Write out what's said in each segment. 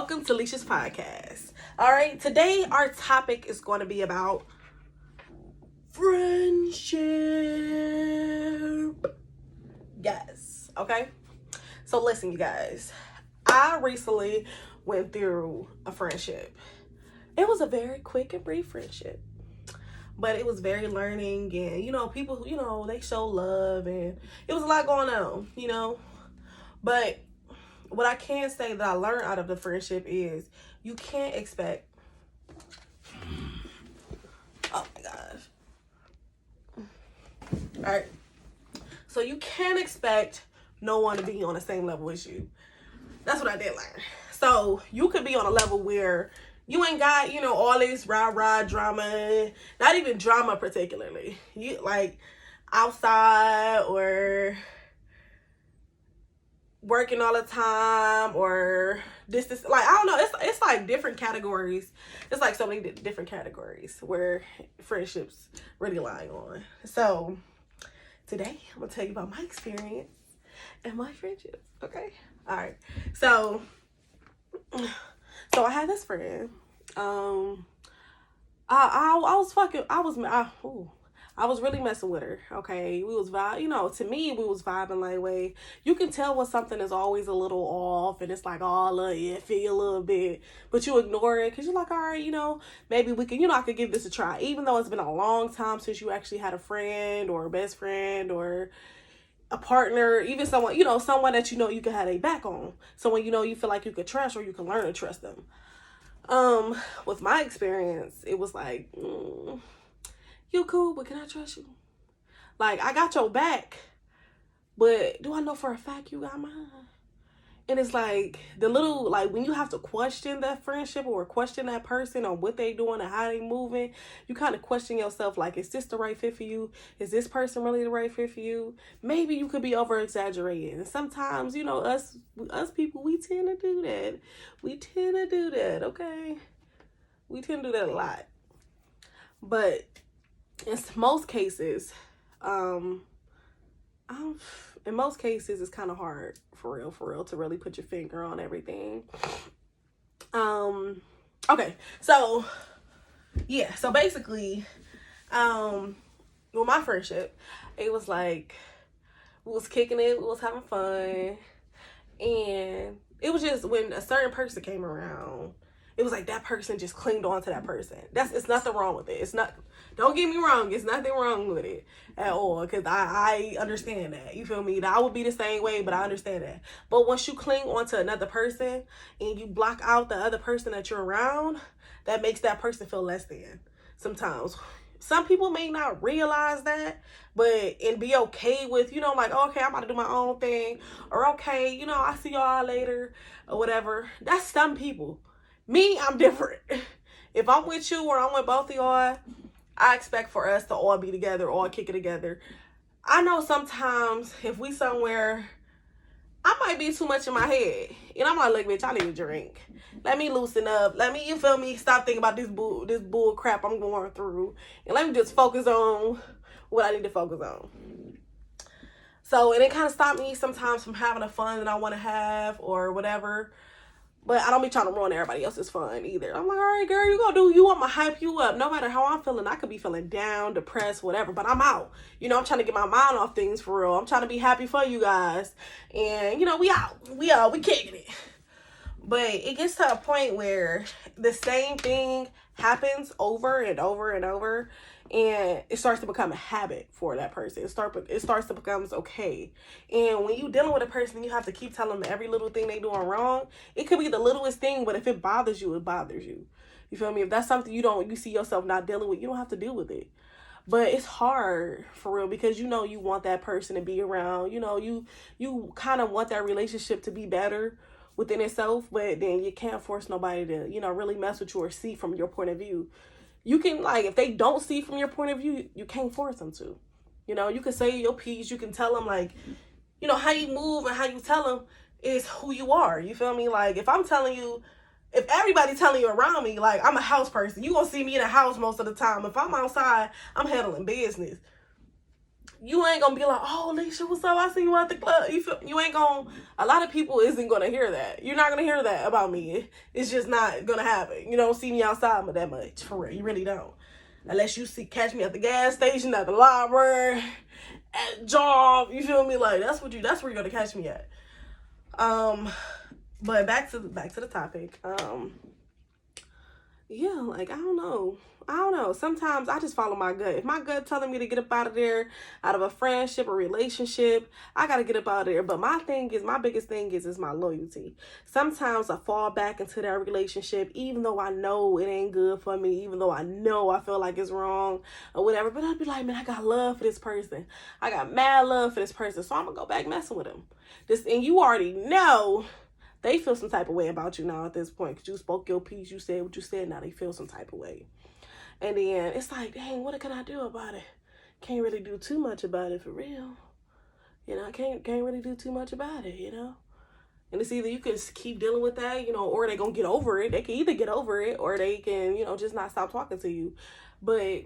welcome to Leisha's podcast. All right, today our topic is going to be about friendship. Yes, okay? So listen, you guys. I recently went through a friendship. It was a very quick and brief friendship. But it was very learning, and people, they show love, and it was a lot going on. But what I can say that I learned out of the friendship is you can't expect, oh my gosh. All right. So you can't expect no one to be on the same level as you. That's what I did learn. So you could be on a level where you ain't got, all this rah-rah drama, not even drama particularly. You like outside or working all the time or this, like, I don't know. It's like different categories. It's like so many different categories where friendships really lie on. So today I'm going to tell you about my experience and my friendships. Okay. All right. So I had this friend. I was really messing with her. Okay, we was to me we was vibing like way. You can tell when something is always a little off, and it's like, oh, look, it feel a little bit, but you ignore it because you're like, all right, maybe we can, I could give this a try, even though it's been a long time since you actually had a friend or a best friend or a partner, even someone, someone that you can have a back on. Someone you feel like you could trust or you can learn to trust them. With my experience, it was like, you cool, but can I trust you? Like, I got your back, but do I know for a fact you got mine? And it's like the little, like, when you have to question that friendship or question that person on what they doing and how they moving, you kind of question yourself, like, is this the right fit for you? Is this person really the right fit for you? Maybe you could be over exaggerating. And sometimes, us people, we tend to do that. Okay? We tend to do that a lot. But in most cases, it's kind of hard for real to really put your finger on everything. Okay, so yeah, so basically, with my friendship, it was like we was kicking it, we was having fun, and it was just when a certain person came around, it was like that person just clinged on to that person. It's nothing wrong with it. Don't get me wrong, it's nothing wrong with it at all, because I understand that. You feel me? That I would be the same way, but I understand that. But once you cling onto another person and you block out the other person that you're around, that makes that person feel less than sometimes. Some people may not realize that, and be okay with, like, okay, I'm about to do my own thing, or okay, I see y'all later, or whatever. That's some people. Me, I'm different. If I'm with you or I'm with both of y'all, I expect for us to all be together, all kick it together. I know sometimes if we somewhere, I might be too much in my head. And I'm like, look, bitch, I need a drink. Let me loosen up. Let me, you feel me, stop thinking about this bull crap I'm going through. And let me just focus on what I need to focus on. So, and it kind of stopped me sometimes from having the fun that I want to have or whatever. But I don't be trying to ruin everybody else's fun either. I'm like, all right, girl, you gonna do you. I'm gonna hype you up. No matter how I'm feeling, I could be feeling down, depressed, whatever. But I'm out. I'm trying to get my mind off things for real. I'm trying to be happy for you guys. And, we out. We kicking it. But it gets to a point where the same thing happens over and over and over. And it starts to become a habit for that person. It starts to become okay. And when you dealing with a person, you have to keep telling them every little thing they doing wrong. It could be the littlest thing, but if it bothers you, it bothers you. You feel me? If that's something you see yourself not dealing with, you don't have to deal with it. But it's hard for real because you want that person to be around. You kind of want that relationship to be better within itself, but then you can't force nobody to, really mess with you or see from your point of view. You can, like, if they don't see from your point of view, you can't force them to. You can say your piece. You can tell them, like, how you move and how you tell them is who you are. You feel me? Like, if everybody telling you around me, like, I'm a house person, you gonna see me in a house most of the time. If I'm outside, I'm handling business. you ain't gonna be like, oh, Alicia, what's up? I see you at the club. You ain't gonna, a lot of people isn't gonna hear that. You're not gonna hear that about me. It's just not gonna happen. You don't see me outside that much, for real. You really don't. Unless you catch me at the gas station, at the library, at job, you feel me? Like, that's where you're gonna catch me at. But back to the topic. Yeah, like, I don't know. Sometimes I just follow my gut. If my gut telling me to get up out of there, out of a friendship or relationship, I gotta get up out of there. But my biggest thing is my loyalty. Sometimes I fall back into that relationship, even though I know it ain't good for me, even though I know I feel like it's wrong or whatever. But I'd be like, man, I got love for this person. I got mad love for this person. So I'm gonna go back messing with him. And you already know they feel some type of way about you now at this point, because you spoke your piece, you said what you said, now they feel some type of way. And then it's like, dang, what can I do about it? Can't really do too much about it, for real. I can't really do too much about it, And it's either you can keep dealing with that, or they're going to get over it. They can either get over it, or they can, just not stop talking to you. But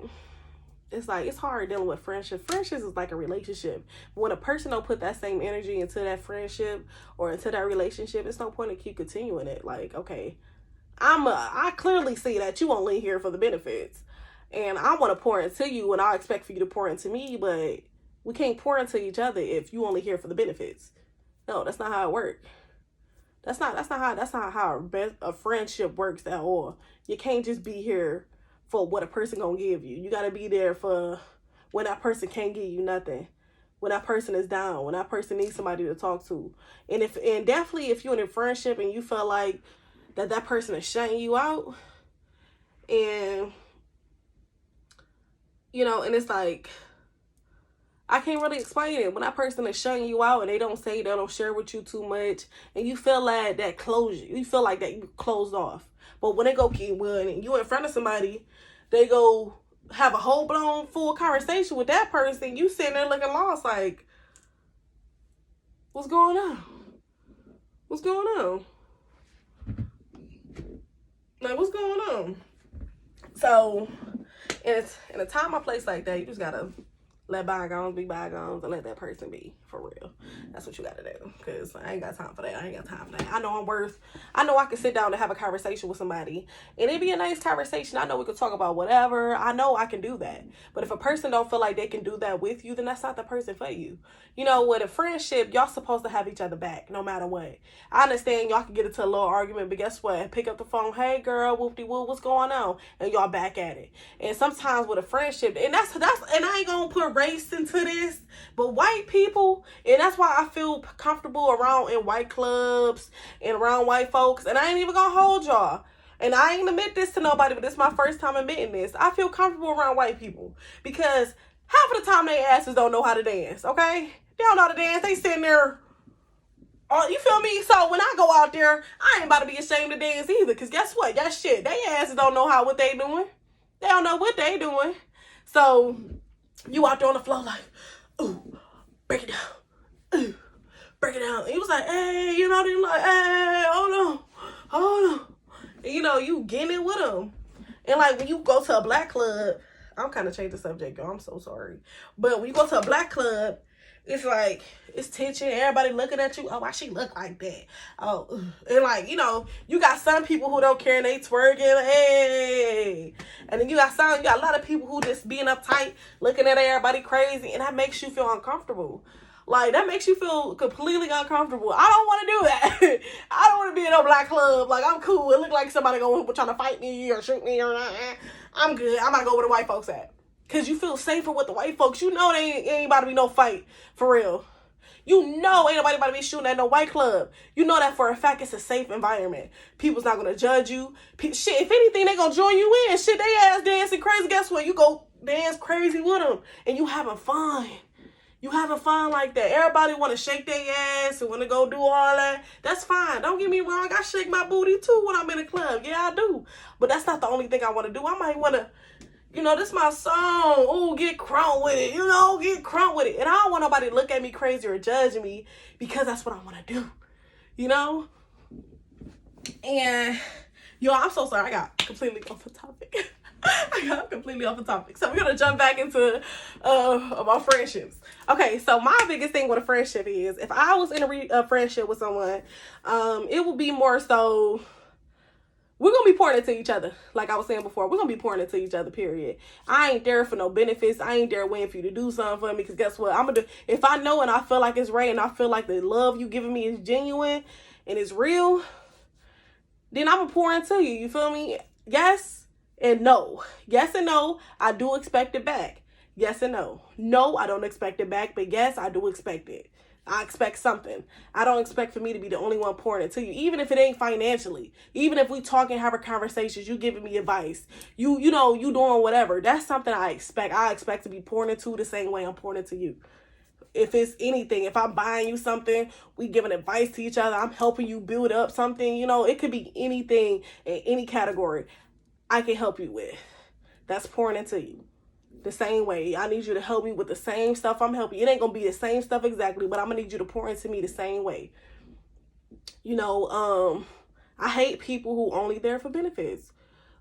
it's like, it's hard dealing with friendship. Friendships is like a relationship. When a person don't put that same energy into that friendship or into that relationship, it's no point in keep continuing it. Like, okay, I clearly see that you only here for the benefits. And I want to pour into you, and I expect for you to pour into me, but we can't pour into each other if you only here for the benefits. No, that's not how it works. That's not how a friendship works at all. You can't just be here for what a person gonna give you. You gotta be there for when that person can't give you nothing. When that person is down, when that person needs somebody to talk to. And definitely if you're in a friendship and you feel like that person is shutting you out, and and it's like, I can't really explain it. When that person is shutting you out and they don't share with you too much, and you feel like that closure, you feel like that you closed off. But when they go when you in front of somebody, they go have a whole blown full conversation with that person, you sitting there looking lost, like, what's going on? What's going on? Like, what's going on? So, in a time or place like that, you just gotta let bygones be bygones and let that person be, for real. That's what you gotta do, because I ain't got time for that. I know I can sit down and have a conversation with somebody, and it be a nice conversation. I know we could talk about whatever. I know I can do that. But if a person don't feel like they can do that with you, then that's not the person for you. With a friendship, y'all supposed to have each other back no matter what. I understand y'all can get into a little argument, but guess what? Pick up the phone, hey girl, whoop-de-whoop, what's going on? And y'all back at it. And sometimes with a friendship, and that's and I ain't gonna put race into this, but white people, and that's why I feel comfortable around in white clubs and around white folks, and I ain't even gonna hold y'all. And I ain't admit this to nobody, but this is my first time admitting this. I feel comfortable around white people because half of the time they asses don't know how to dance, okay? They don't know how to dance. They sitting there, you feel me? So when I go out there, I ain't about to be ashamed to dance either, because guess what? That shit, they asses don't know what they doing. They don't know what they doing. So you out there on the floor like, ooh, break it down. Ooh, break it down. And he was like, hey, they like, hey, hold on. And you getting it with them. And like when you go to a black club, I'm kind of changing the subject, y'all. I'm so sorry. But when you go to a black club, it's like, it's tension. Everybody looking at you. Oh, why she look like that? Oh, and like, you got some people who don't care and they twerking. Hey. And then you got a lot of people who just being uptight, looking at everybody crazy. And that makes you feel uncomfortable. Like, that makes you feel completely uncomfortable. I don't want to do that. I don't want to be in a black club. Like, I'm cool. It look like somebody trying to fight me or shoot me or I'm good. I'm gonna go where the white folks at. Because you feel safer with the white folks. They ain't about to be no fight. For real. Ain't nobody about to be shooting at no white club. You know that for a fact. It's a safe environment. People's not going to judge you. Shit, if anything, they going to join you in. Shit, they ass dancing crazy. Guess what? You go dance crazy with them. And you having fun. You having fun like that. Everybody want to shake their ass and want to go do all that. That's fine. Don't get me wrong. I shake my booty too when I'm in the club. Yeah, I do. But that's not the only thing I want to do. I might want to, this my song. Oh, get crunk with it. Get crunk with it. And I don't want nobody to look at me crazy or judge me because that's what I want to do. And, I'm so sorry. I got completely off the topic. I got completely off the topic. So we're gonna jump back into my friendships. Okay, so my biggest thing with a friendship is if I was in a friendship with someone, it would be more so we're gonna be pouring into each other. Like I was saying before, we're gonna be pouring into each other, period. I ain't there for no benefits. I ain't there waiting for you to do something for me, because guess what? I'm gonna do, if I know and I feel like it's right and I feel like the love you giving me is genuine and it's real, then I'm gonna pour into you. You feel me? Yes and no. Yes and no. I do expect it back. Yes and no. No, I don't expect it back, but yes, I do expect it. I expect something. I don't expect for me to be the only one pouring it to you, even if it ain't financially. Even if we talk and have a conversations, you giving me advice, you doing whatever. That's something I expect. I expect to be pouring into the same way I'm pouring into you. If it's anything, if I'm buying you something, we giving advice to each other, I'm helping you build up something, it could be anything in any category I can help you with. That's pouring into you. The same way. I need you to help me with the same stuff I'm helping you. It ain't gonna be the same stuff exactly, but I'm gonna need you to pour into me the same way. I hate people who only there for benefits.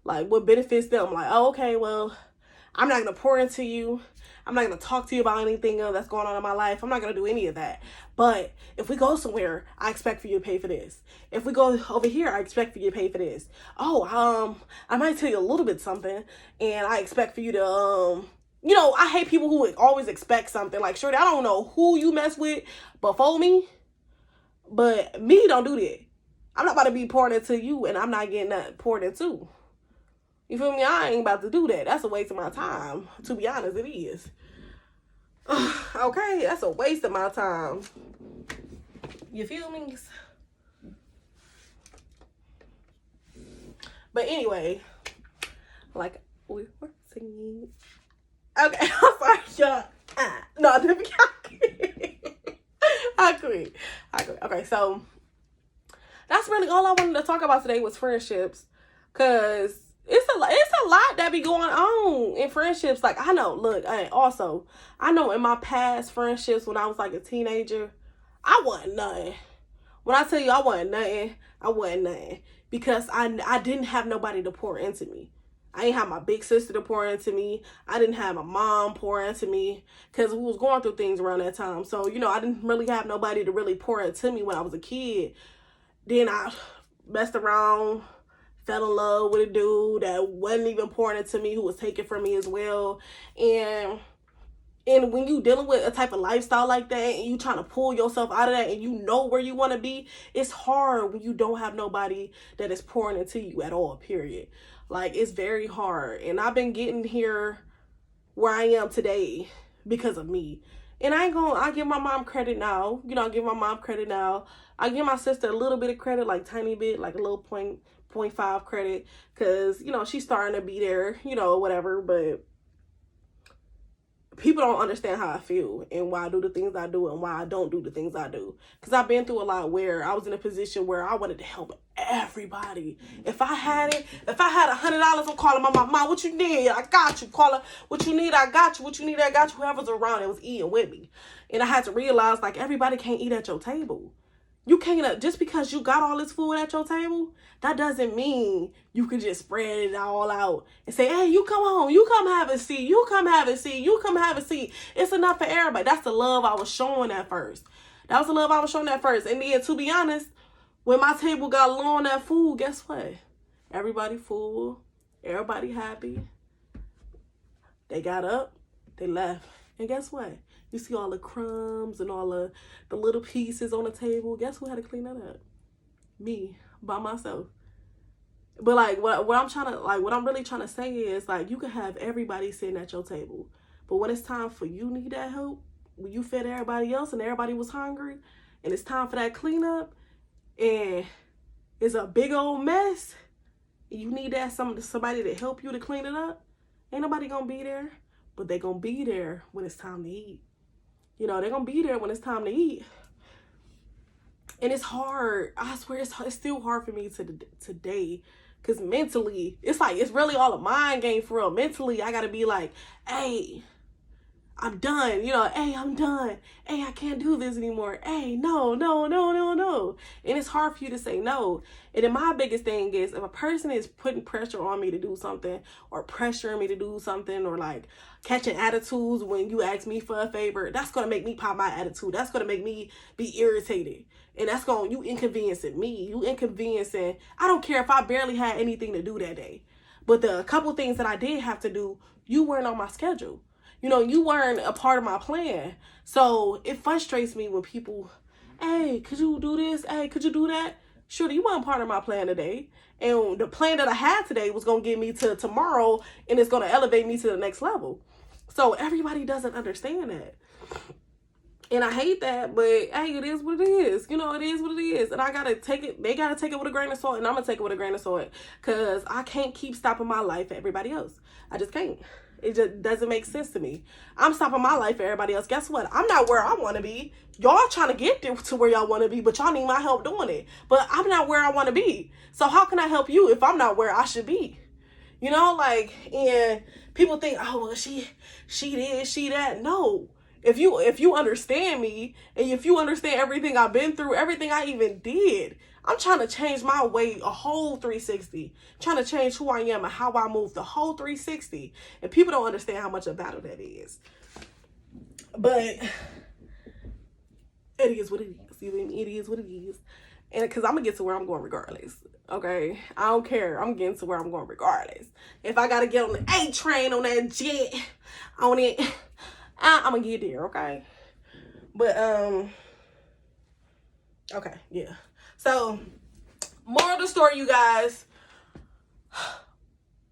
Like, what benefits them? Like, oh, okay, well, I'm not gonna pour into you. I'm not gonna talk to you about anything that's going on in my life. I'm not gonna do any of that. But if we go somewhere, I expect for you to pay for this. If we go over here, I expect for you to pay for this. Oh, I might tell you a little bit something, and I expect for you to, I hate people who always expect something. Like, sure, I don't know who you mess with before me, but me don't do that. I'm not about to be pouring into you, and I'm not getting that poured into. You feel me? I ain't about to do that. That's a waste of my time. To be honest, it is. Okay, that's a waste of my time. You feel me? But anyway, like we were singing. Okay, I'm sorry, y'all. No, I didn't. I quit. Okay, so that's really all I wanted to talk about today was friendships, cause it's a lot that be going on in friendships. Like, I know, look, I know in my past friendships when I was like a teenager, I wasn't nothing. When I tell you I wasn't nothing, because I didn't have nobody to pour into me. I didn't have my big sister to pour into me. I didn't have my mom pour into me, because we was going through things around that time. So, I didn't really have nobody to really pour into me when I was a kid. Then I messed around, fell in love with a dude that wasn't even pouring into me, who was taking from me as well. And when you dealing with a type of lifestyle like that, and you trying to pull yourself out of that, and you know where you want to be, it's hard when you don't have nobody that is pouring into you at all, period. Like, it's very hard. And I've been getting here where I am today because of me. And I give my mom credit now. I give my mom credit now. I give my sister a little bit of credit, like tiny bit, like a little 0.5 credit, because, she's starting to be there, whatever. But people don't understand how I feel and why I do the things I do and why I don't do the things I do. Because I've been through a lot where I was in a position where I wanted to help everybody. If I had $100, I'm calling my mom, what you need? I got you. Call her, what you need? I got you. What you need? I got you. Whoever's around that was eating with me. And I had to realize, like, everybody can't eat at your table. You can't, just because you got all this food at your table, that doesn't mean you can just spread it all out and say, hey, you come home, you come have a seat, you come have a seat, you come have a seat. It's enough for everybody. That's the love I was showing at first. And then, to be honest, when my table got low on that food, guess what? Everybody full, everybody happy. They got up, they left. And guess what? You see all the crumbs and all the little pieces on the table. Guess who had to clean that up? Me, by myself. But like what I'm really trying to say is, like, you can have everybody sitting at your table, but when it's time for you need that help, when you fed everybody else and everybody was hungry, and it's time for that cleanup, and it's a big old mess, and you need somebody to help you to clean it up, ain't nobody gonna be there. But they gonna be there when it's time to eat. They're gonna be there when it's time to eat. And it's hard. I swear it's still hard for me today. Because mentally, it's really all a mind game for real. Mentally, I gotta be like, hey, I'm done. You know, hey, I'm done. Hey, I can't do this anymore. Hey, no. And it's hard for you to say no. And then my biggest thing is, if a person is putting pressure on me to do something, or pressuring me to do something, or like catching attitudes when you ask me for a favor, that's going to make me pop my attitude. That's going to make me be irritated. And that's going, you inconveniencing me. You inconveniencing, I don't care if I barely had anything to do that day. But the couple things that I did have to do, you weren't on my schedule. You know, you weren't a part of my plan. So it frustrates me when people, hey, could you do this? Hey, could you do that? Sure, you weren't part of my plan today. And the plan that I had today was going to get me to tomorrow, and it's going to elevate me to the next level. So everybody doesn't understand that. And I hate that, but hey, it is what it is. You know, it is what it is. And I got to take it, they got to take it with a grain of salt, and I'm going to take it with a grain of salt, because I can't keep stopping my life for everybody else. I just can't. It just doesn't make sense to me. I'm stopping my life for everybody else. Guess what? I'm not where I want to be. Y'all trying to get there to where y'all want to be, but y'all need my help doing it. But I'm not where I want to be. So how can I help you if I'm not where I should be? You know, like, and people think, oh, well, she this, she that. No. If you understand me, and if you understand everything I've been through, everything I even did, I'm trying to change my way a whole 360. I'm trying to change who I am and how I move the whole 360. And people don't understand how much a battle that is. But it is what it is. You know, it is what it is. And because I'm going to get to where I'm going regardless. Okay? I don't care. I'm getting to where I'm going regardless. If I got to get on the A train, on that jet, on it, I'm going to get there. Okay? But, okay. Yeah. So, moral of the story, you guys,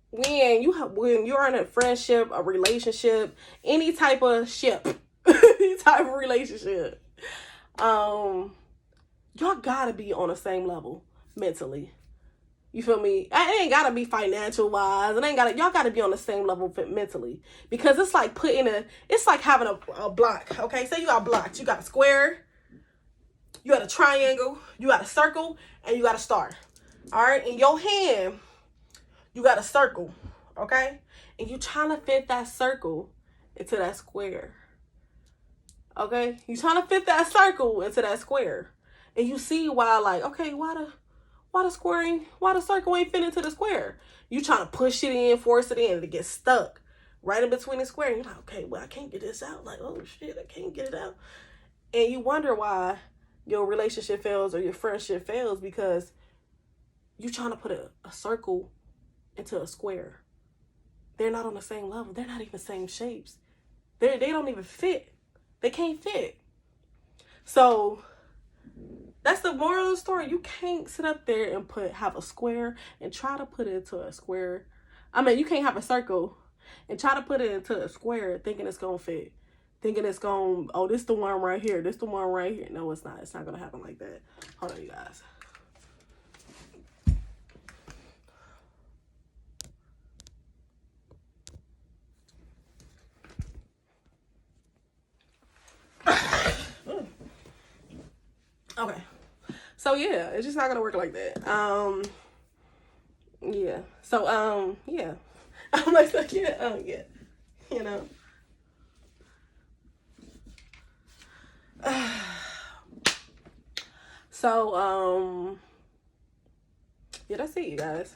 when you're in a friendship, a relationship, any type of ship, any type of relationship, y'all gotta be on the same level mentally. You feel me? It ain't gotta be financial wise. Y'all gotta be on the same level mentally, because it's like it's like having a block. Okay, say you got blocks. You got a square, you got a triangle, you got a circle, and you got a star. All right, in your hand, you got a circle. Okay, and you trying to fit that circle into that square. Okay, you trying to fit that circle into that square, and you see why, like, okay, why the circle ain't fit into the square? You trying to push it in, force it in, and it gets stuck right in between the square. And you're like, okay, well, I can't get this out. Like, oh shit, I can't get it out. And you wonder why your relationship fails or your friendship fails, because you're trying to put a circle into a square. They're not on the same level. They're not even the same shapes. They don't even fit. They can't fit. So that's the moral of the story. You can't sit up there and have a square and try to put it into a square. I mean, you can't have a circle and try to put it into a square thinking it's going to fit. Thinking it's going, oh, this the one right here. This the one right here. No, it's not. It's not going to happen like that. Hold on, you guys. Okay. So, yeah, it's just not going to work like that. Yeah. So, yeah. I'm like, yeah, yeah. You know. So, yeah, that's it, you guys.